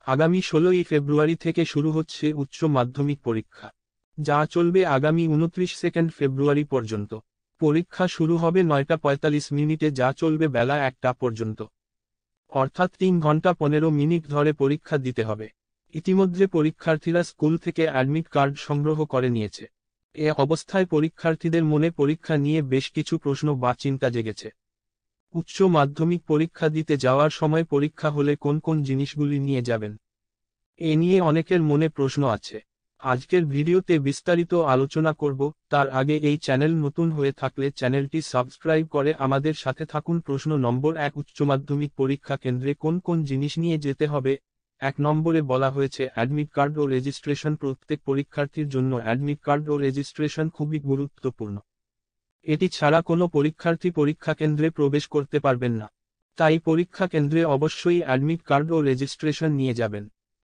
আগামী 16ই ফেব্রুয়ারি থেকে শুরু হচ্ছে উচ্চ মাধ্যমিক পরীক্ষা, যা চলবে আগামী 29 ফেব্রুয়ারি পর্যন্ত। পরীক্ষা শুরু হবে 9:45 যা চলবে বেলা 1টা পর্যন্ত। অর্থাৎ 3 ঘন্টা 15 মিনিট ধরে পরীক্ষা দিতে হবে। ইতিমধ্যে পরীক্ষার্থীরা স্কুল থেকে অ্যাডমিট কার্ড সংগ্রহ করে নিয়েছে। এ অবস্থায় পরীক্ষার্থীদের মনে পরীক্ষা নিয়ে বেশ কিছু প্রশ্ন বা চিন্তা জেগেছে। উচ্চ মাধ্যমিক পরীক্ষা দিতে যাওয়ার সময় পরীক্ষা হলে কোন কোন জিনিসগুলি নিয়ে যাবেন, এ নিয়ে অনেকের মনে প্রশ্ন আছে। আজকের ভিডিওতে বিস্তারিত আলোচনা করব। তার আগে এই চ্যানেল নতুন হয়ে থাকলে চ্যানেলটি সাবস্ক্রাইব করে আমাদের সাথে থাকুন। প্রশ্ন নম্বর 1, উচ্চ মাধ্যমিক পরীক্ষা কেন্দ্রে কোন কোন জিনিস নিয়ে যেতে হবে। 1 নম্বরে বলা হয়েছে অ্যাডমিট কার্ড ও রেজিস্ট্রেশন। প্রত্যেক পরীক্ষার্থীর জন্য অ্যাডমিট কার্ড ও রেজিস্ট্রেশন খুবই গুরুত্বপূর্ণ। এটি ছাড়া কোনো পরীক্ষার্থী পরীক্ষা কেন্দ্রে প্রবেশ করতে পারবেন না। তাই পরীক্ষা কেন্দ্রে অবশ্যই অ্যাডমিট কার্ড ও রেজিস্ট্রেশন নিয়ে যাবেন।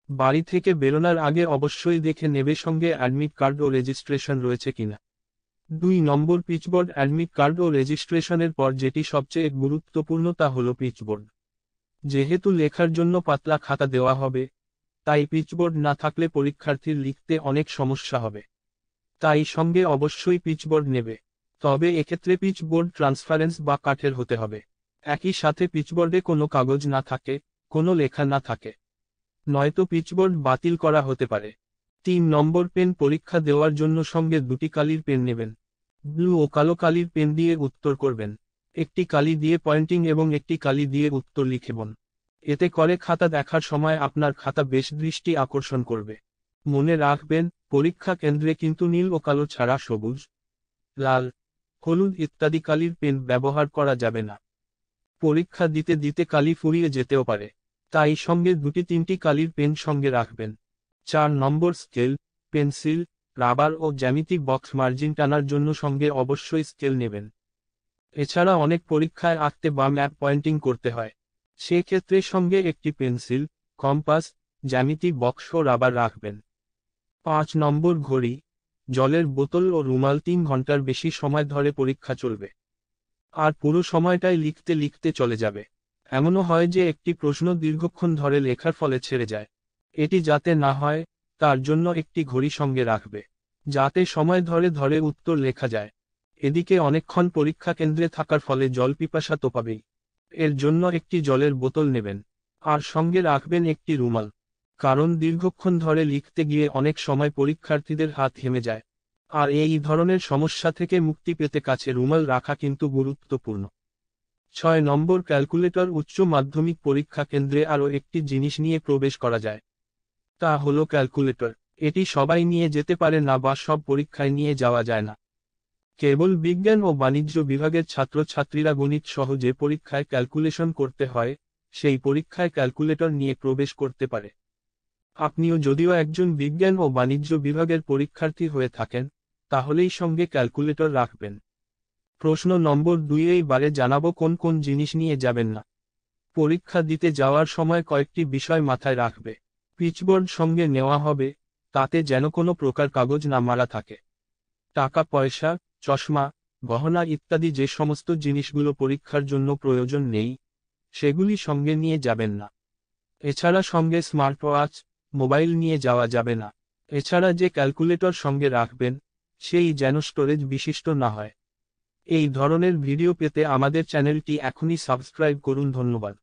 বাড়ি থেকে বেরোনোর আগে অবশ্যই দেখে নেবে সঙ্গে অ্যাডমিট কার্ড ও রেজিস্ট্রেশন রয়েছে কিনা। 2 নম্বর, পিচবোর্ড। অ্যাডমিট কার্ড ও রেজিস্ট্রেশনের পর যেটি সবচেয়ে গুরুত্বপূর্ণ তা হলো পিচবোর্ড। যেহেতু লেখার জন্য পাতলা খাতা দেওয়া হবে, তাই পিচবোর্ড না থাকলে পরীক্ষার্থীর লিখতে অনেক সমস্যা হবে। তাই সঙ্গে অবশ্যই পিচবোর্ড নেবে। তবে এক্ষেত্রে পিচবোর্ড ট্রান্সপারেন্স বা কাঠের হতে হবে। একই সাথে পিচবোর্ডে কোনো কাগজ না থাকে, কোনো লেখা না থাকে, নয়তো পিচবোর্ড বাতিল করা হতে পারে। 3 নম্বর, পেন। পরীক্ষা দেওয়ার জন্য সঙ্গে 2টি কালির পেন নেবেন। ব্লু ও কালো কালির পেন দিয়ে উত্তর করবেন। একটি কালি দিয়ে পয়েন্টিং এবং একটি কালি দিয়ে উত্তর লিখবেন। এতে করে খাতা দেখার সময় আপনার খাতা বেশ দৃষ্টি আকর্ষণ করবে। মনে রাখবেন, পরীক্ষা কেন্দ্রে কিন্তু নীল ও কালো ছাড়া সবুজ, লাল, হলুদ ইত্যাদি কালির পেন ব্যবহার করা যাবে না। পরীক্ষা দিতে দিতে কালি ফুরিয়ে যেতেও পারে, তাই সঙ্গে 2-3টি কালির পেন সঙ্গে রাখবেন। 4 নম্বর, স্কেল, পেন্সিল, রাবার ও জ্যামিতিক বক্স। মার্জিন টানার জন্য সঙ্গে অবশ্যই স্কেল নেবেন। এছাড়া অনেক পরীক্ষায় আঁকতে বা ম্যাপ পয়েন্টিং করতে হয়, সেক্ষেত্রে সঙ্গে একটি পেন্সিল, কম্পাস, জ্যামিতিক বক্স ও রাবার রাখবেন। 5 নম্বর, ঘড়ি, জলের বোতল ও রুমাল। 3 ঘন্টার বেশি সময় ধরে পরীক্ষা চলবে, আর পুরো সময়টাই লিখতে লিখতে চলে যাবে। এমনও হয় যে একটি প্রশ্ন দীর্ঘক্ষণ ধরে লেখার ফলে ছেড়ে যায়। এটি যাতে না হয়, তার জন্য একটি ঘড়ি সঙ্গে রাখবে, যাতে সময় ধরে ধরে উত্তর লেখা যায়। এদিকে অনেকক্ষণ পরীক্ষা কেন্দ্রে থাকার ফলে জল পিপাসা তো পাবেই, এর জন্য একটি জলের বোতল নেবেন। আর সঙ্গে রাখবেন একটি রুমাল, কারণ দীর্ঘক্ষণ ধরে লিখতে গিয়ে অনেক সময় পরীক্ষার্থীদের হাত ঘেমে যায়, আর এই ধরনের সমস্যা থেকে মুক্তি পেতে কাছে রুমাল রাখা কিন্তু গুরুত্বপূর্ণ। 6 নম্বর, ক্যালকুলেটর। উচ্চ মাধ্যমিক পরীক্ষা কেন্দ্রে আরও একটি জিনিস নিয়ে প্রবেশ করা যায়, তা হলো ক্যালকুলেটর। এটি সবাই নিয়ে যেতে পারে না বা সব পরীক্ষায় নিয়ে যাওয়া যায় না। কেবল বিজ্ঞান ও বাণিজ্য বিভাগের ছাত্রছাত্রীরা গণিত সহ যে পরীক্ষায় ক্যালকুলেশন করতে হয়, সেই পরীক্ষায় ক্যালকুলেটর নিয়ে প্রবেশ করতে পারে। আপনিও যদিও একজন বিজ্ঞান ও বাণিজ্য বিভাগের পরীক্ষার্থী হয়ে থাকেন, তাহলেই সঙ্গে ক্যালকুলেটর রাখবেন। প্রশ্ন নম্বর 2, এইবারে জানাবো কোন কোন জিনিস নিয়ে যাবেন না। পরীক্ষা দিতে যাওয়ার সময় কয়েকটি বিষয় মাথায় রাখবে। পিচবোর্ড সঙ্গে নেওয়া হবে, তাতে যেন কোনো প্রকার কাগজ না মারা থাকে। টাকা পয়সা, চশমা, গহনা ইত্যাদি যে সমস্ত জিনিসগুলো পরীক্ষার জন্য প্রয়োজন নেই, সেগুলি সঙ্গে নিয়ে যাবেন না। এছাড়া সঙ্গে স্মার্ট ওয়াচ, মোবাইল নিয়ে যাওয়া যাবে না। এছাড়া যে ক্যালকুলেটর সঙ্গে রাখবেন, সেই যেন স্টোরেজ বিশিষ্ট না হয়। এই ধরনের ভিডিও পেতে আমাদের চ্যানেলটি এখনই সাবস্ক্রাইব করুন। ধন্যবাদ।